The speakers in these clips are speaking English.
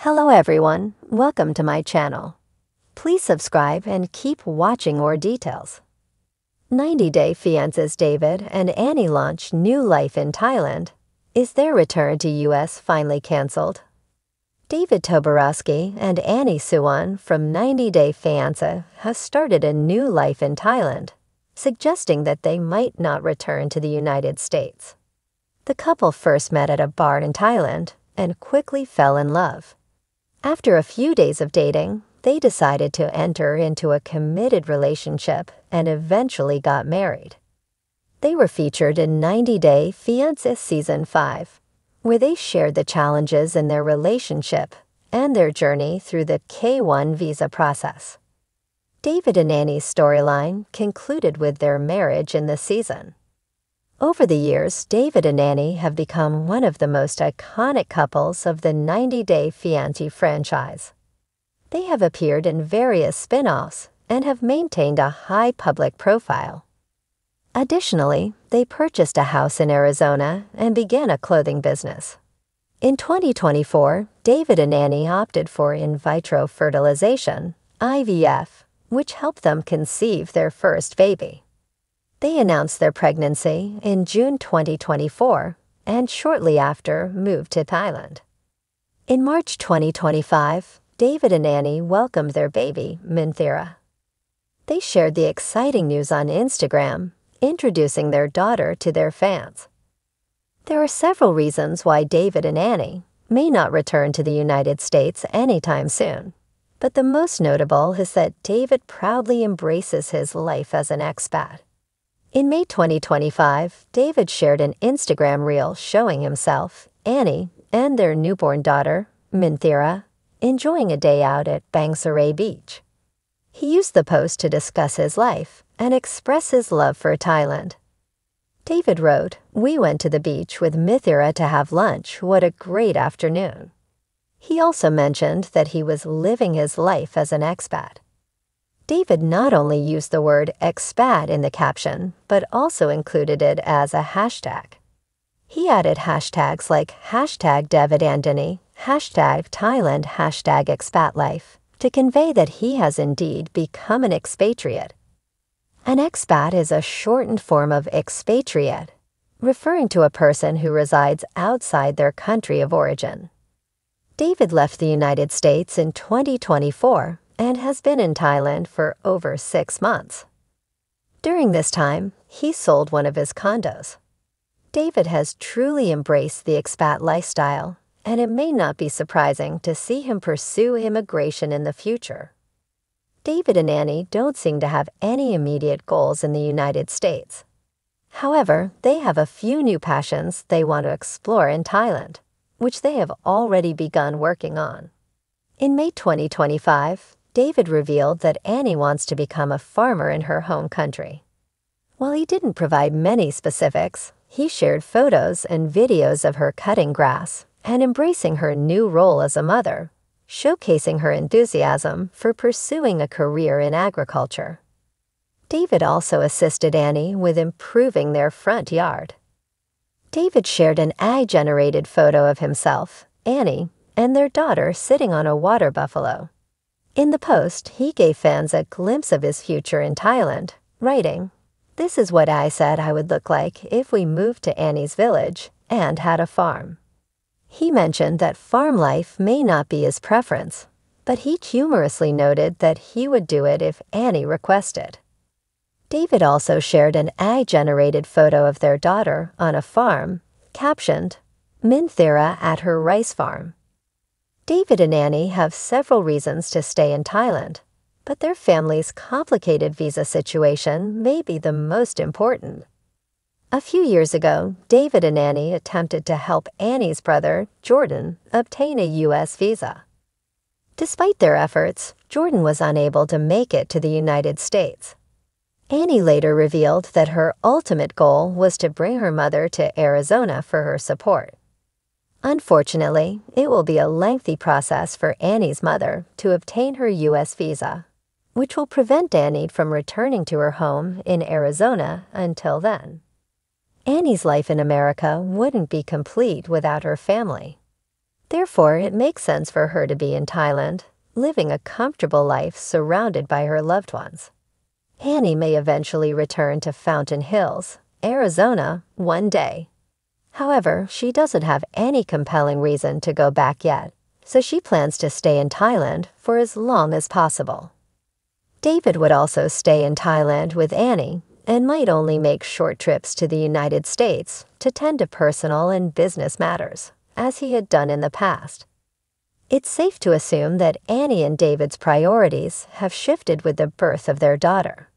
Hello everyone, welcome to my channel. Please subscribe and keep watching more details. 90-Day Fiancé's David and Annie launch new life in Thailand. Is their return to US finally cancelled? David Toborowski and Annie Suwon from 90-Day Fiancé have started a new life in Thailand, suggesting that they might not return to the United States. The couple first met at a bar in Thailand and quickly fell in love. After a few days of dating, they decided to enter into a committed relationship and eventually got married. They were featured in 90-Day Fiancé Season 5, where they shared the challenges in their relationship and their journey through the K-1 visa process. David and Annie's storyline concluded with their marriage in the season. Over the years, David and Annie have become one of the most iconic couples of the 90-Day Fiancé franchise. They have appeared in various spin-offs and have maintained a high public profile. Additionally, they purchased a house in Arizona and began a clothing business. In 2024, David and Annie opted for in vitro fertilization, IVF, which helped them conceive their first baby. They announced their pregnancy in June 2024 and shortly after moved to Thailand. In March 2025, David and Annie welcomed their baby, Minthira. They shared the exciting news on Instagram, introducing their daughter to their fans. There are several reasons why David and Annie may not return to the United States anytime soon, but the most notable is that David proudly embraces his life as an expat. In May 2025, David shared an Instagram reel showing himself, Annie, and their newborn daughter, Minthira, enjoying a day out at Bangsaray Beach. He used the post to discuss his life and express his love for Thailand. David wrote, "We went to the beach with Minthira to have lunch. What a great afternoon." He also mentioned that he was living his life as an expat. David not only used the word expat in the caption, but also included it as a hashtag. He added hashtags like #DavidAndani, #Thailand, #expatlife to convey that he has indeed become an expatriate. An expat is a shortened form of expatriate, referring to a person who resides outside their country of origin. David left the United States in 2024 and has been in Thailand for over 6 months. During this time, he sold one of his condos. David has truly embraced the expat lifestyle, and it may not be surprising to see him pursue immigration in the future. David and Annie don't seem to have any immediate goals in the United States. However, they have a few new passions they want to explore in Thailand, which they have already begun working on. In May 2025, David revealed that Annie wants to become a farmer in her home country. While he didn't provide many specifics, he shared photos and videos of her cutting grass and embracing her new role as a mother, showcasing her enthusiasm for pursuing a career in agriculture. David also assisted Annie with improving their front yard. David shared an AI-generated photo of himself, Annie, and their daughter sitting on a water buffalo. In the post, he gave fans a glimpse of his future in Thailand, writing, "This is what I said I would look like if we moved to Annie's village and had a farm." He mentioned that farm life may not be his preference, but he humorously noted that he would do it if Annie requested. David also shared an AI-generated photo of their daughter on a farm, captioned, "Minthira at her rice farm." David and Annie have several reasons to stay in Thailand, but their family's complicated visa situation may be the most important. A few years ago, David and Annie attempted to help Annie's brother, Jordan, obtain a U.S. visa. Despite their efforts, Jordan was unable to make it to the United States. Annie later revealed that her ultimate goal was to bring her mother to Arizona for her support. Unfortunately, it will be a lengthy process for Annie's mother to obtain her U.S. visa, which will prevent Annie from returning to her home in Arizona until then. Annie's life in America wouldn't be complete without her family. Therefore, it makes sense for her to be in Thailand, living a comfortable life surrounded by her loved ones. Annie may eventually return to Fountain Hills, Arizona, one day. However, she doesn't have any compelling reason to go back yet, so she plans to stay in Thailand for as long as possible. David would also stay in Thailand with Annie and might only make short trips to the United States to tend to personal and business matters, as he had done in the past. It's safe to assume that Annie and David's priorities have shifted with the birth of their daughter.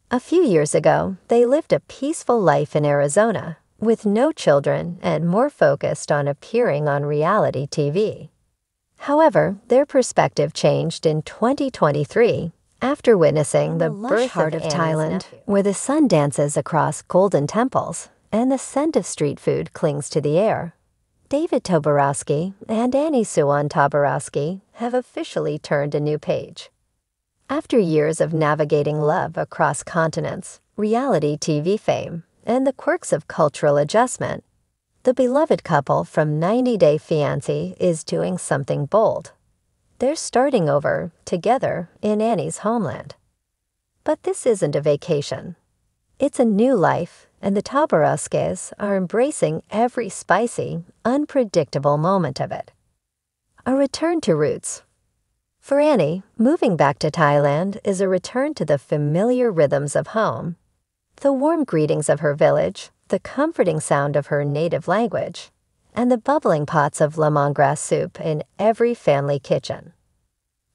A few years ago, they lived a peaceful life in Arizona, with no children and more focused on appearing on reality TV. However, their perspective changed in 2023 after witnessing the birth heart of Thailand, where the sun dances across golden temples and the scent of street food clings to the air. David Toborowski and Annie Suwan Toborowski have officially turned a new page. After years of navigating love across continents, reality TV fame, and the quirks of cultural adjustment, the beloved couple from 90 Day Fiancé is doing something bold. They're starting over, together, in Annie's homeland. But this isn't a vacation. It's a new life, and the Toborowskis are embracing every spicy, unpredictable moment of it. A return to roots. For Annie, moving back to Thailand is a return to the familiar rhythms of home. The warm greetings of her village, the comforting sound of her native language, and the bubbling pots of lemongrass soup in every family kitchen.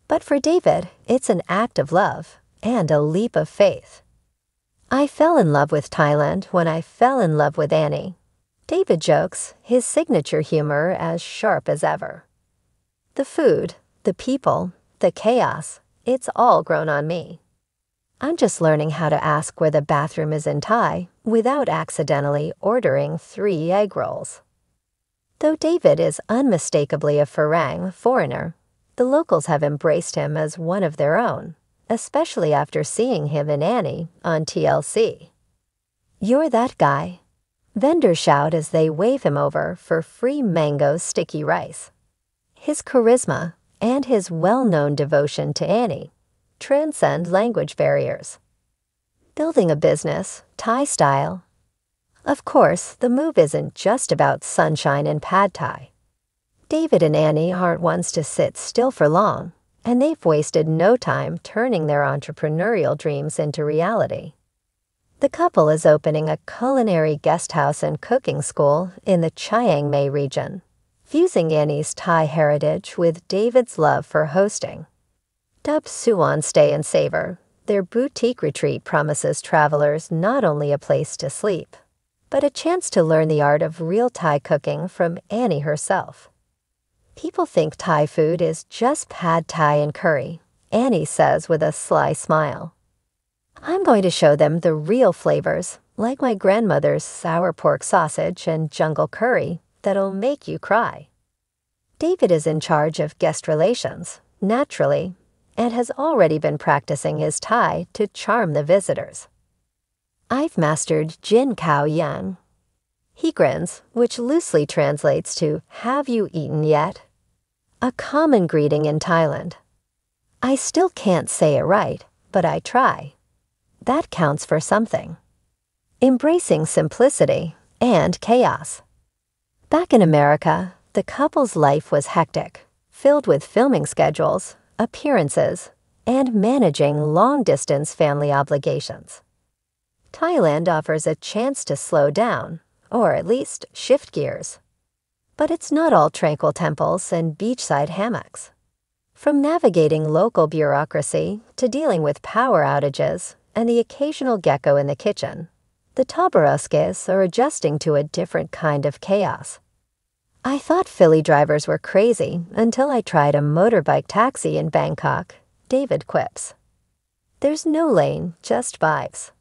But for David, it's an act of love and a leap of faith. I fell in love with Thailand when I fell in love with Annie. David jokes, his signature humor as sharp as ever. The food, the people, the chaos, it's all grown on me. I'm just learning how to ask where the bathroom is in Thai without accidentally ordering 3 egg rolls. Though David is unmistakably a Farang foreigner, the locals have embraced him as one of their own, especially after seeing him and Annie on TLC. "You're that guy," vendors shout as they wave him over for free mango sticky rice. His charisma and his well-known devotion to Annie transcend language barriers. Building a business, Thai style. Of course, the move isn't just about sunshine and pad Thai. David and Annie aren't ones to sit still for long, and they've wasted no time turning their entrepreneurial dreams into reality. The couple is opening a culinary guest house and cooking school in the Chiang Mai region, fusing Annie's Thai heritage with David's love for hosting. Dubbed Suwon Stay and Savor, their boutique retreat promises travelers not only a place to sleep, but a chance to learn the art of real Thai cooking from Annie herself. People think Thai food is just pad Thai and curry, Annie says with a sly smile. "I'm going to show them the real flavors, like my grandmother's sour pork sausage and jungle curry, that'll make you cry." David is in charge of guest relations, naturally, and has already been practicing his Thai to charm the visitors. "I've mastered Jin Kao Yang." He grins, which loosely translates to, "Have you eaten yet?" A common greeting in Thailand. I still can't say it right, but I try. That counts for something. Embracing simplicity and chaos. Back in America, the couple's life was hectic, filled with filming schedules, appearances, and managing long-distance family obligations. Thailand offers a chance to slow down, or at least shift gears. But it's not all tranquil temples and beachside hammocks. From navigating local bureaucracy to dealing with power outages and the occasional gecko in the kitchen, the Toborowskis are adjusting to a different kind of chaos. "I thought Philly drivers were crazy until I tried a motorbike taxi in Bangkok," David quips. There's no lane, just vibes.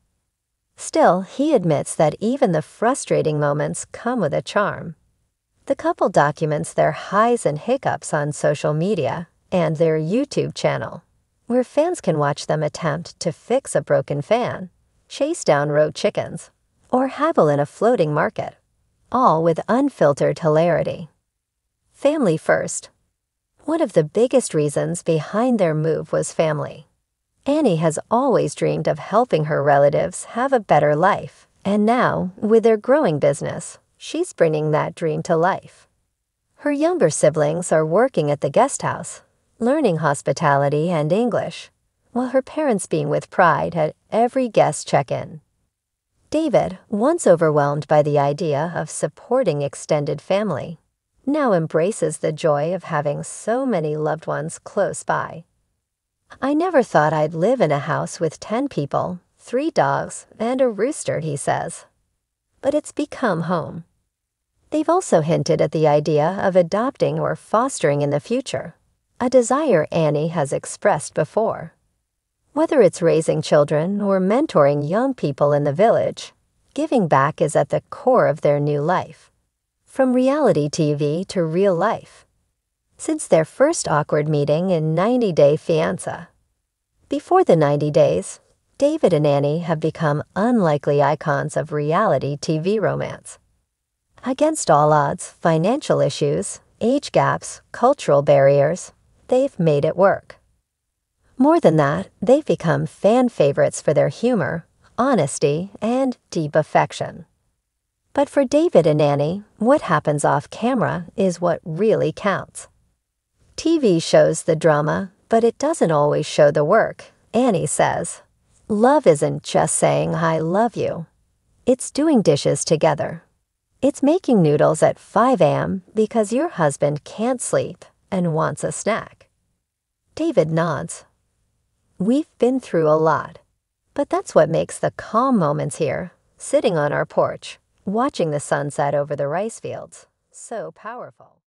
Still, he admits that even the frustrating moments come with a charm. The couple documents their highs and hiccups on social media and their YouTube channel, where fans can watch them attempt to fix a broken fan, chase down rogue chickens, or haggle in a floating market, all with unfiltered hilarity. Family first. One of the biggest reasons behind their move was family. Annie has always dreamed of helping her relatives have a better life, and now, with their growing business, she's bringing that dream to life. Her younger siblings are working at the guest house, learning hospitality and English, while her parents beam with pride at every guest check-in. David, once overwhelmed by the idea of supporting extended family, now embraces the joy of having so many loved ones close by. "I never thought I'd live in a house with 10 people, 3 dogs, and a rooster," he says. But it's become home. They've also hinted at the idea of adopting or fostering in the future, a desire Annie has expressed before. Whether it's raising children or mentoring young people in the village, giving back is at the core of their new life. From reality TV to real life. Since their first awkward meeting in 90 Day Fiancé. Before the 90 days, David and Annie have become unlikely icons of reality TV romance. Against all odds, financial issues, age gaps, cultural barriers, they've made it work. More than that, they've become fan favorites for their humor, honesty, and deep affection. But for David and Annie, what happens off camera is what really counts. TV shows the drama, but it doesn't always show the work, Annie says. Love isn't just saying "I love you." It's doing dishes together. It's making noodles at 5 a.m. because your husband can't sleep and wants a snack. David nods. We've been through a lot, but that's what makes the calm moments here, sitting on our porch, watching the sunset over the rice fields, so powerful.